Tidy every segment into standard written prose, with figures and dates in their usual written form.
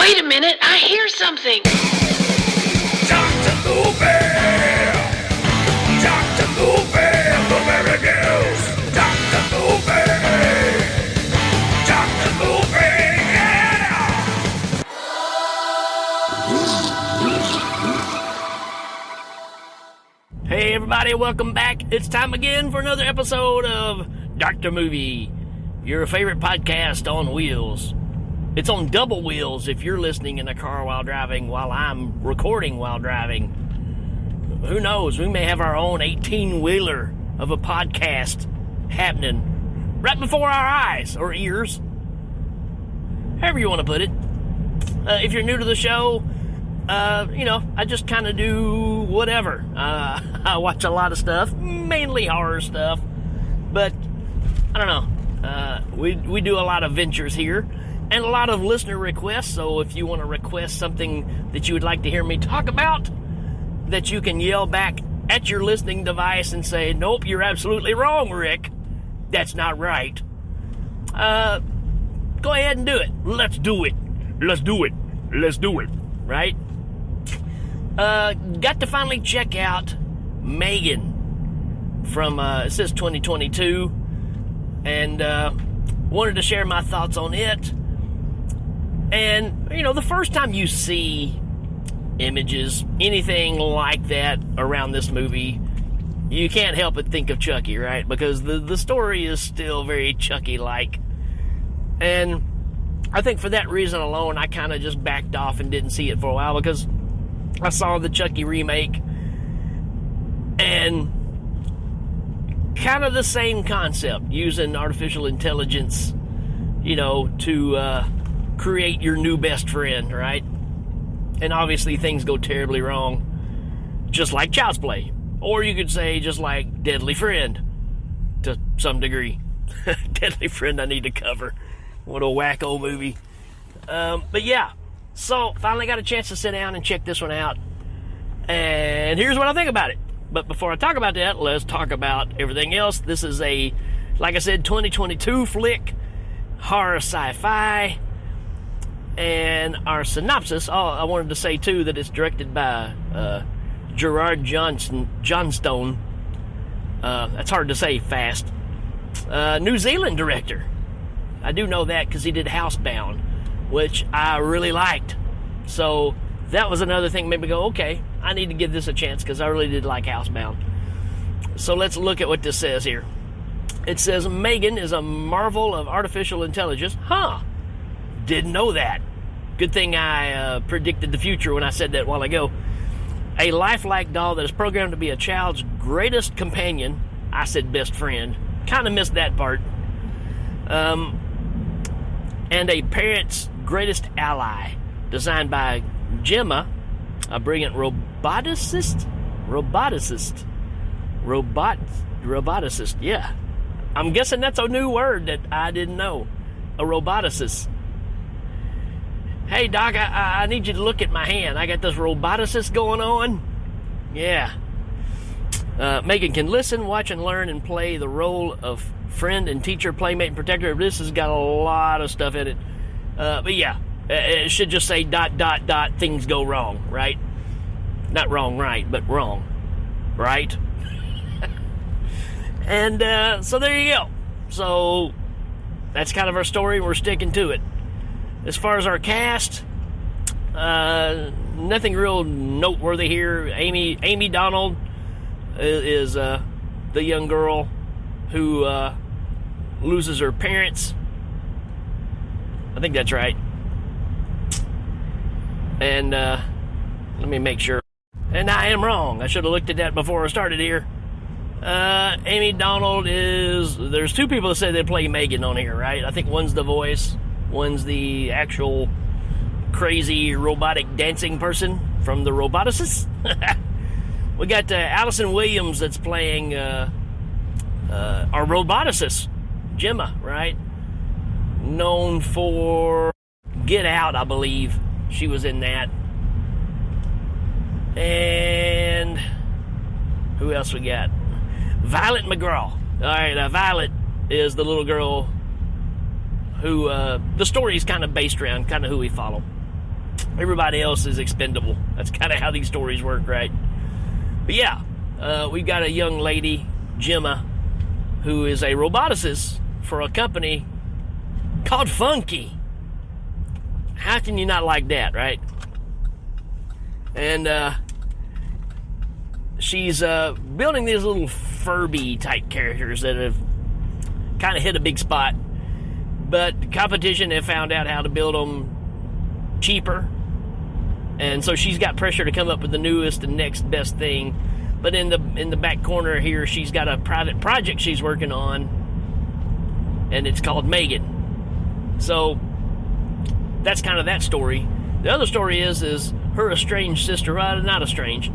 Wait a minute, I hear something. Dr. Bluebear! Dr. Bluebear, Blueberry News! Dr. Bluebear! Dr. Bluebear, yeah! Hey everybody, welcome back. It's time again for another episode of Dr. Movie, your favorite podcast on wheels. It's on double wheels if you're listening in a car while driving, while I'm recording while driving. Who knows? We may have our own 18-wheeler of a podcast happening right before our eyes or ears. However you want to put it. If you're new to the show, I just kind of do whatever. I watch a lot of stuff, mainly horror stuff, but I don't know. We do a lot of ventures here. And a lot of listener requests, so if you want to request something that you would like to hear me talk about, that you can yell back at your listening device and say, nope, you're absolutely wrong, Rick. That's not right. Go ahead and do it. Let's do it. Let's do it. Let's do it. Right? Got to finally check out Megan from, it says 2022, and wanted to share my thoughts on it. And, the first time you see images, anything like that around this movie, you can't help but think of Chucky, right? Because the story is still very Chucky-like. And I think for that reason alone, I kind of just backed off and didn't see it for a while, because I saw the Chucky remake, and kind of the same concept, using artificial intelligence, to create your new best friend, right? And obviously things go terribly wrong, just like Child's Play. Or you could say just like Deadly Friend, to some degree. Deadly Friend I need to cover. What a wacko movie. But yeah, so finally got a chance to sit down and check this one out. And here's what I think about it. But before I talk about that, let's talk about everything else. This is a, like I said, 2022 flick, horror sci-fi. And our synopsis, I wanted to say too that it's directed by Gerard Johnstone. That's hard to say fast. New Zealand director. I do know that because he did Housebound, which I really liked. So that was another thing made me go, okay, I need to give this a chance because I really did like Housebound. So let's look at what this says here. It says, Megan is a marvel of artificial intelligence. Didn't know that. Good thing I predicted the future when I said that a while ago. A lifelike doll that is programmed to be a child's greatest companion. I said best friend. Kind of missed that part. And a parent's greatest ally. Designed by Gemma, a brilliant roboticist, yeah. I'm guessing that's a new word that I didn't know. A roboticist. Hey, Doc, I need you to look at my hand. I got this roboticist going on. Yeah. Megan can listen, watch, and learn and play the role of friend and teacher, playmate, and protector. This has got a lot of stuff in it. But yeah, it should just say ... things go wrong, right? Not wrong, right, but wrong, right? And so there you go. So that's kind of our story. We're sticking to it. As far as our cast, nothing real noteworthy here. Amy Donald is the young girl who loses her parents. I think that's right. And let me make sure. And I am wrong. I should have looked at that before I started here. Amy Donald there's two people that say they play Megan on here, right? I think one's the voice, one's the actual crazy robotic dancing person from the Roboticists. We got Allison Williams that's playing our roboticist, Gemma, right? Known for Get Out, I believe. She was in that. And who else we got? Violet McGraw. All right, Violet is the little girl who the story is kind of based around, kind of who we follow. everybody else is expendable. That's kind of how these stories work, right? But yeah, we've got a young lady, Gemma, who is a roboticist for a company called Funky. How can you not like that, right? And she's building these little Furby type characters that have kind of hit a big spot. But the competition have found out how to build them cheaper. And so she's got pressure to come up with the newest and next best thing. But in the back corner here, she's got a private project she's working on, and it's called Megan. So that's kind of that story. The other story is her estranged sister, well, not estranged,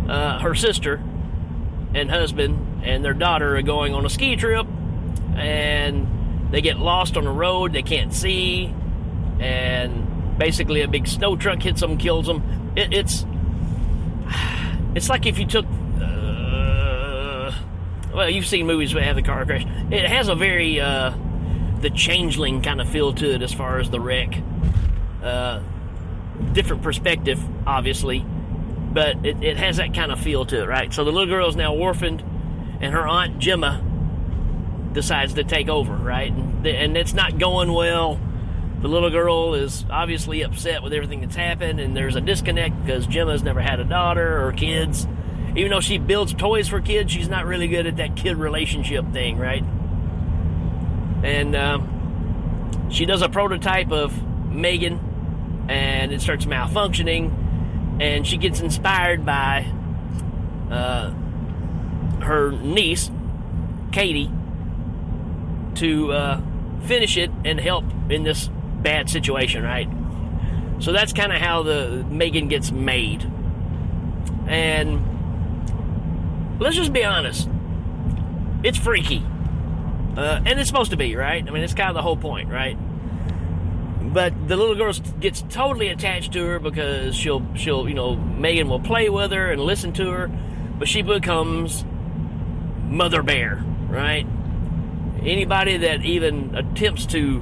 her sister and husband and their daughter are going on a ski trip, and they get lost on the road. They can't see, and basically a big snow truck hits them, kills them. It's like if you took well, you've seen movies that have the car crash. It has a very The Changeling kind of feel to it as far as the wreck. Different perspective, obviously, but it has that kind of feel to it, right? So the little girl is now orphaned, and her aunt Gemma decides to take over, right? And it's not going well. The little girl is obviously upset with everything that's happened, and there's a disconnect because Gemma's never had a daughter or kids. Even though she builds toys for kids, she's not really good at that kid relationship thing, right? And she does a prototype of Megan, and it starts malfunctioning, and she gets inspired by her niece, Katie, to finish it and help in this bad situation, right? So that's kind of how the Megan gets made. And let's just be honest, it's freaky. And it's supposed to be, right? I mean, it's kind of the whole point, right? But the little girl gets totally attached to her because she'll, Megan will play with her and listen to her, but she becomes Mother Bear, right? Anybody that even attempts to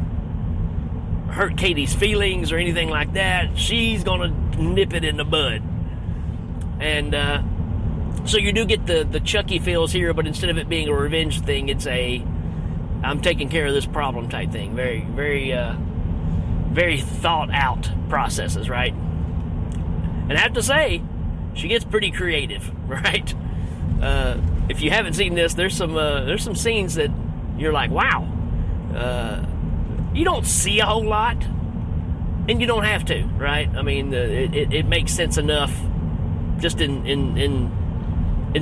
hurt Katie's feelings or anything like that, she's gonna nip it in the bud. And so you do get the Chucky feels here, but instead of it being a revenge thing, it's a I'm taking care of this problem type thing. Very, very, very thought out processes, right? And I have to say, she gets pretty creative, right? If you haven't seen this, there's some scenes that you're like, wow. You don't see a whole lot, and you don't have to, right? I mean, it makes sense enough just in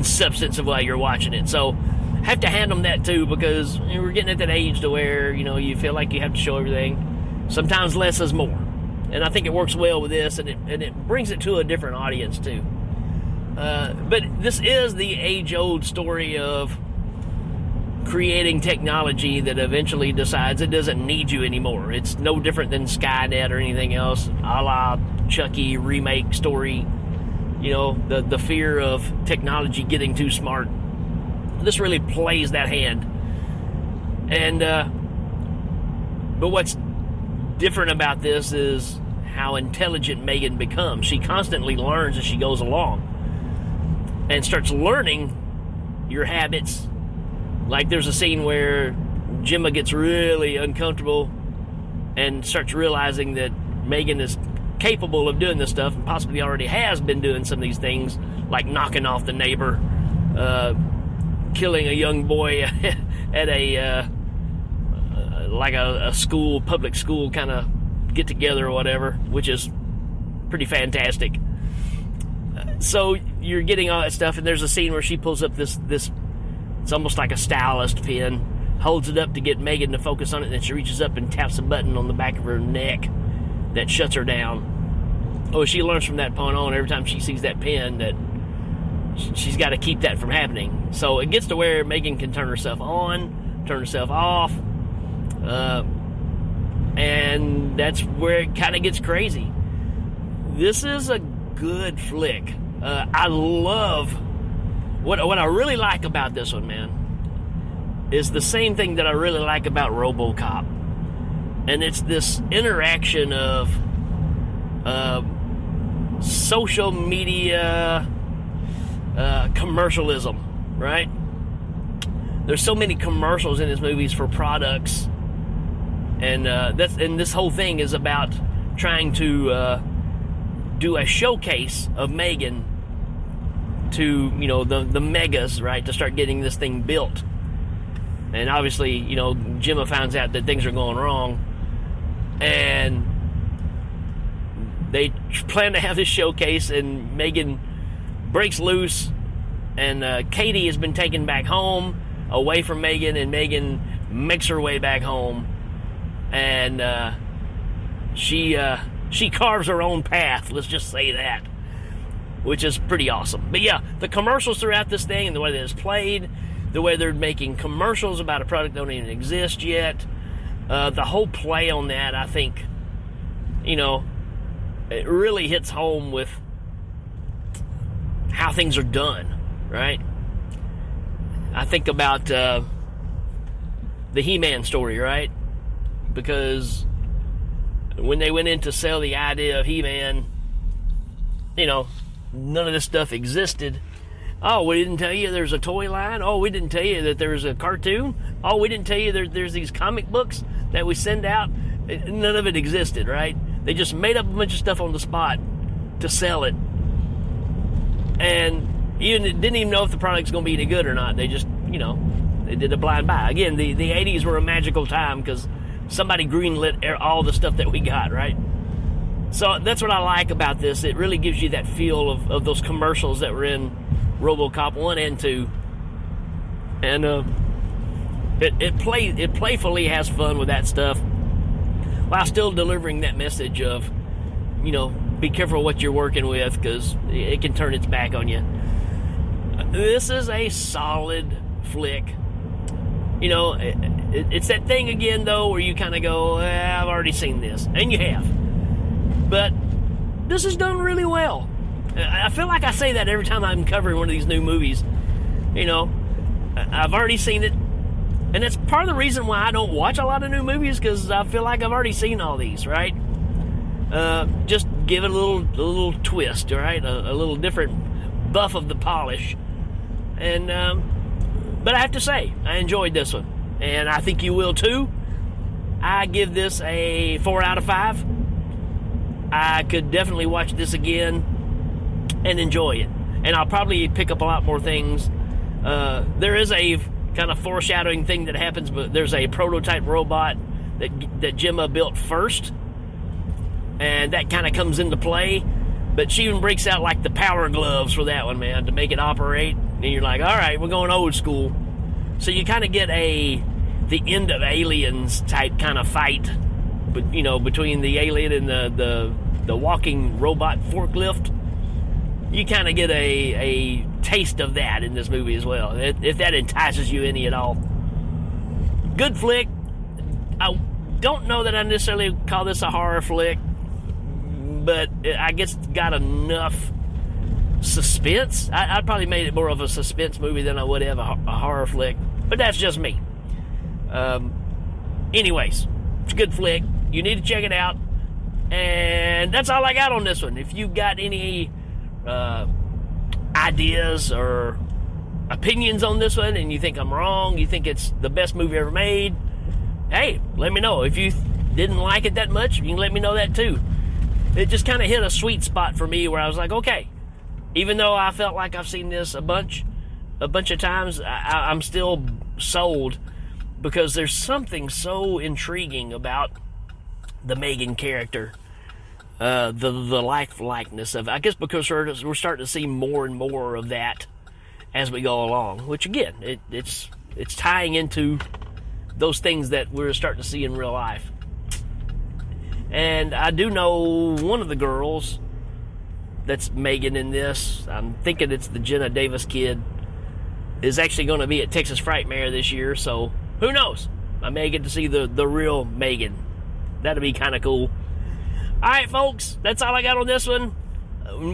substance of why you're watching it. So have to hand them that too, because we're getting at that age to where you feel like you have to show everything. Sometimes less is more, and I think it works well with this, and it brings it to a different audience too. But this is the age-old story of creating technology that eventually decides it doesn't need you anymore. It's no different than Skynet or anything else, a la Chucky remake story. The fear of technology getting too smart. This really plays that hand. And but what's different about this is how intelligent Megan becomes. She constantly learns as she goes along and starts learning your habits. Like there's a scene where Gemma gets really uncomfortable and starts realizing that Megan is capable of doing this stuff and possibly already has been doing some of these things, like knocking off the neighbor, killing a young boy at a school, public school kind of get together or whatever, which is pretty fantastic. So you're getting all that stuff, and there's a scene where she pulls up this it's almost like a stylist pen, holds it up to get Megan to focus on it, and then she reaches up and taps a button on the back of her neck that shuts her down. Oh, she learns from that point on, every time she sees that pen, that she's got to keep that from happening. So it gets to where Megan can turn herself on, turn herself off, and that's where it kind of gets crazy. This is a good flick. I love what I really like about this one, man, is the same thing that I really like about RoboCop, and it's this interaction of social media commercialism, right? There's so many commercials in his movies for products, and this whole thing is about trying to do a showcase of Megan to, you know, the megas, right, to start getting this thing built. And obviously, you know, Gemma finds out that things are going wrong, and they plan to have this showcase, and Megan breaks loose, and Katie has been taken back home, away from Megan, and Megan makes her way back home, and she carves her own path, let's just say that, which is pretty awesome. But yeah, the commercials throughout this thing, and the way that it's played, the way they're making commercials about a product that don't even exist yet, the whole play on that, I think, you know, it really hits home with how things are done, right? I think about the He-Man story, right? Because when they went in to sell the idea of He-Man, you know, none of this stuff existed. Oh, we didn't tell you there's a toy line? Oh, we didn't tell you that there's a cartoon? Oh, we didn't tell you there's these comic books that we send out? None of it existed, right? They just made up a bunch of stuff on the spot to sell it. And didn't even know if the product's going to be any good or not. They just, you know, they did a blind buy. Again, the 80s were a magical time because somebody greenlit all the stuff that we got, right? So that's what I like about this. It really gives you that feel of those commercials that were in RoboCop 1 and 2. And it playfully has fun with that stuff while still delivering that message of, you know, be careful what you're working with because it can turn its back on you. This is a solid flick. You know, it's that thing again, though, where you kind of go, I've already seen this. And you have. But this is done really well. I feel like I say that every time I'm covering one of these new movies. You know, I've already seen it. And that's part of the reason why I don't watch a lot of new movies, because I feel like I've already seen all these, right? Just give it a little twist, right? A little different buff of the polish. And, but I have to say, I enjoyed this one. And I think you will too. I give this a 4 out of 5. I could definitely watch this again and enjoy it. And I'll probably pick up a lot more things. There is a kind of foreshadowing thing that happens, but there's a prototype robot that Gemma built first. And that kind of comes into play. But she even breaks out like the power gloves for that one, man, to make it operate. And you're like, all right, we're going old school. So you kind of get the end of Aliens type kind of fight, but you know, between the alien and the walking robot forklift. You kind of get a taste of that in this movie as well, if that entices you any at all. Good flick. I don't know that I necessarily call this a horror flick, but I guess it's got enough suspense. I'd probably made it more of a suspense movie than I would have a horror flick, but that's just me. Anyways, it's a good flick. You need to check it out. And that's all I got on this one. If you've got any ideas or opinions on this one and you think I'm wrong, you think it's the best movie ever made, hey, let me know. If you didn't like it that much, you can let me know that too. It just kind of hit a sweet spot for me where I was like, okay, even though I felt like I've seen this a bunch of times, I'm still sold, because there's something so intriguing about the Megan character, the likeness of, I guess because we're starting to see more and more of that as we go along, which again, it's tying into those things that we're starting to see in real life. And I do know one of the girls that's Megan in this, I'm thinking it's the Jenna Davis kid, is actually going to be at Texas Frightmare this year, so who knows? I may get to see the real Megan. That'd be kind of cool. Alright, folks, that's all I got on this one.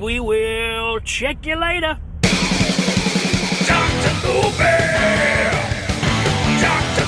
We will check you later. Dr. Looper! Dr.